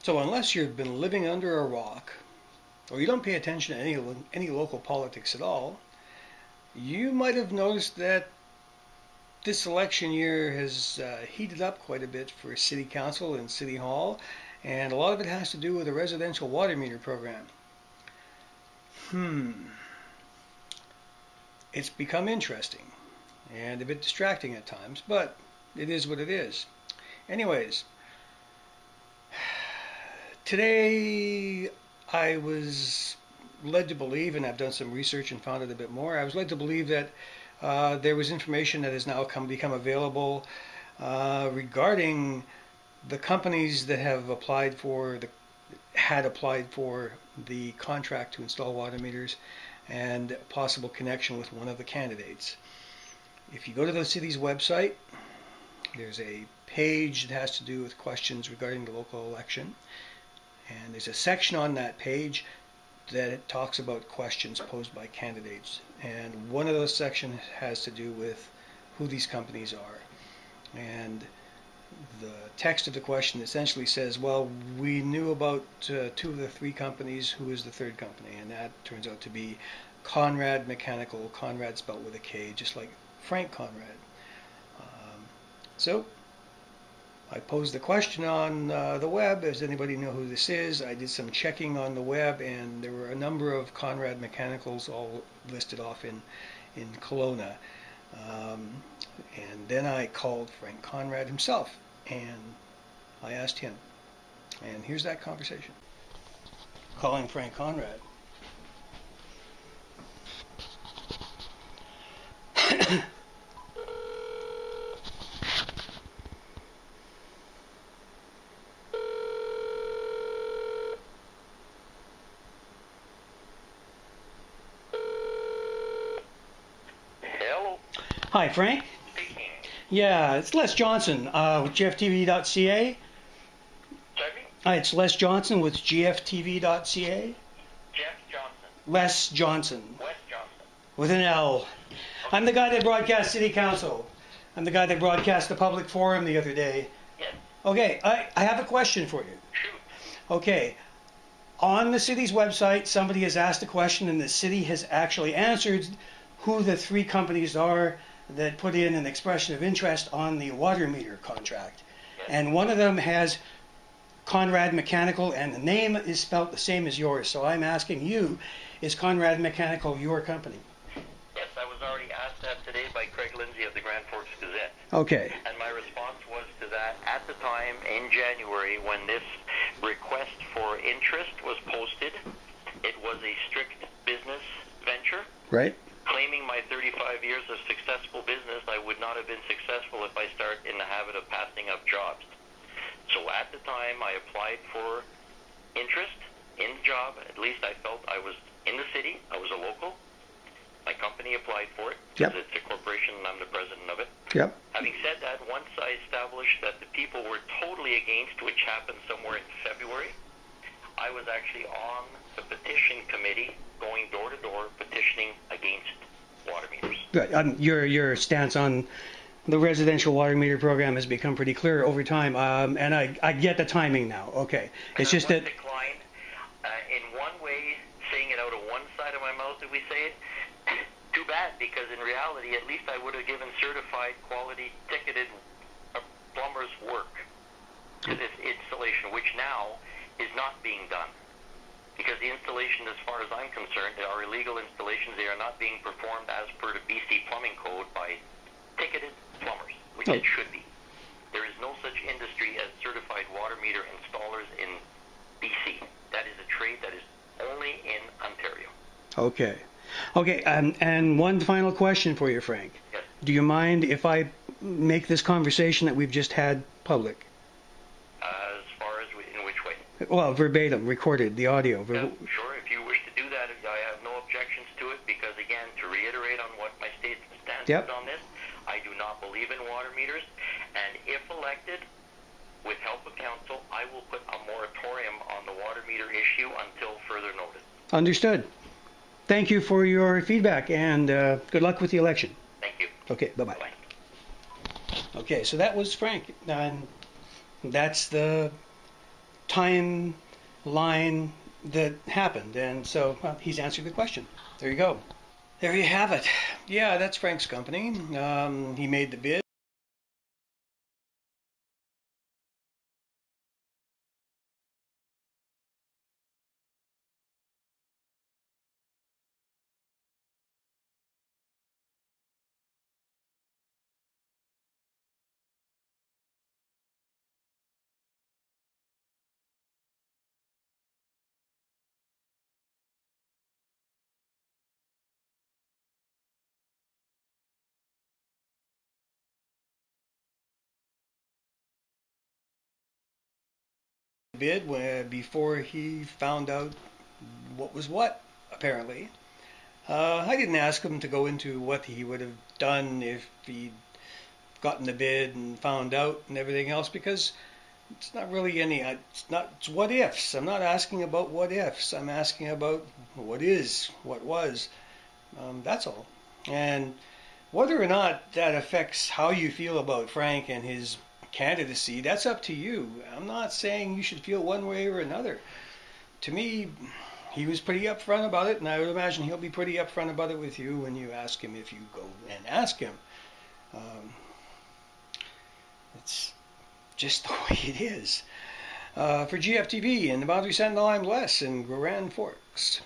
So unless you've been living under a rock, or you don't pay attention to any local politics at all, you might have noticed that this election year has heated up quite a bit for City Council and City Hall, and a lot of it has to do with the residential water meter program. It's become interesting and a bit distracting at times, but it is what it is. Anyways, today I was led to believe, and I've done some research and found it a bit more, I was led to believe that there was information that has now become available regarding the companies that have had applied for the contract to install water meters and possible connection with one of the candidates. If you go to the city's website, there's a page that has to do with questions regarding the local election, and there's a section on that page that talks about questions posed by candidates, and one of those sections has to do with who these companies are. And the text of the question essentially says, well, we knew about two of the three companies. Who is the third company? And that turns out to be Konrad Mechanical. Konrad spelled with a K, just like Frank Konrad. So I posed the question on the web. Does anybody know who this is? I did some checking on the web, and there were a number of Konrad Mechanicals all listed off in Kelowna. And then I called Frank Konrad himself, and I asked him. And here's that conversation. Calling Frank Konrad. Hi, Frank. Speaking. Yeah, it's Les Johnson with GFTV.ca. Sorry? It's Les Johnson with GFTV.ca. Jeff Johnson. Les Johnson. Wes Johnson. With an L. I'm the guy that broadcast City Council. I'm the guy that broadcast the public forum the other day. Yes. Okay, I have a question for you. Shoot. Okay, on the city's website, somebody has asked a question, and the city has actually answered who the three companies are that put in an expression of interest on the water meter contract. Yes. And one of them has Konrad Mechanical, and the name is spelt the same as yours. So I'm asking you, is Konrad Mechanical your company? Yes, I was already asked that today by Craig Lindsay of the Grand Forks Gazette. Okay. And my response was to that at the time in January when this request for interest was posted. It was a strict business venture. Right. Claiming my 35 years of successful business, I would not have been successful if I start in the habit of passing up jobs. So at the time, I applied for interest in the job. At least I felt I was in the city. I was a local. My company applied for it because it's a corporation and I'm the president of it. Yep. Having said that, once I established that the people were totally against, which happened somewhere in February, I was actually on the petition committee going door to door petitioning against water meters. Good. Your stance on the residential water meter program has become pretty clear over time, and I get the timing now. Okay, it's just that. Declined, in one way, saying it out of one side of my mouth, if we say it. Too bad, because in reality, at least I would have given certified, quality, ticketed plumbers work to this installation, which now is not being done. Because the installation, as far as I'm concerned, are illegal installations. They are not being performed as per the BC plumbing code by ticketed plumbers, which it should be. There is no such industry as certified water meter installers in BC. That is a trade that is only in Ontario. Okay. Okay, and one final question for you, Frank. Yes. Do you mind if I make this conversation that we've just had public? As far as in which way? Well, verbatim, recorded, the audio. Yeah, sure, if you wish to do that, I have no objections to it, because again, to reiterate on what my stance is on this, I do not believe in water meters, and if elected, with help of council, I will put a moratorium on the water meter issue until further notice. Understood. Thank you for your feedback, and good luck with the election. Thank you. Okay, bye-bye. Bye. Okay, so that was Frank, and that's the timeline that happened. And so he's answered the question. There you go. There you have it. Yeah, that's Frank's company. He made the bid. Before he found out what was what, apparently. I didn't ask him to go into what he would have done if he'd gotten the bid and found out and everything else, because it's not really it's what ifs. I'm not asking about what ifs. I'm asking about what is, what was. That's all. And whether or not that affects how you feel about Frank and his candidacy, that's up to you. I'm not saying you should feel one way or another. To me, he was pretty upfront about it, and I would imagine he'll be pretty upfront about it with you when you ask him, if you go and ask him. Um, it's just the way it is. For GFTV and the Boundary Sentinel, I'm Les in Grand Forks.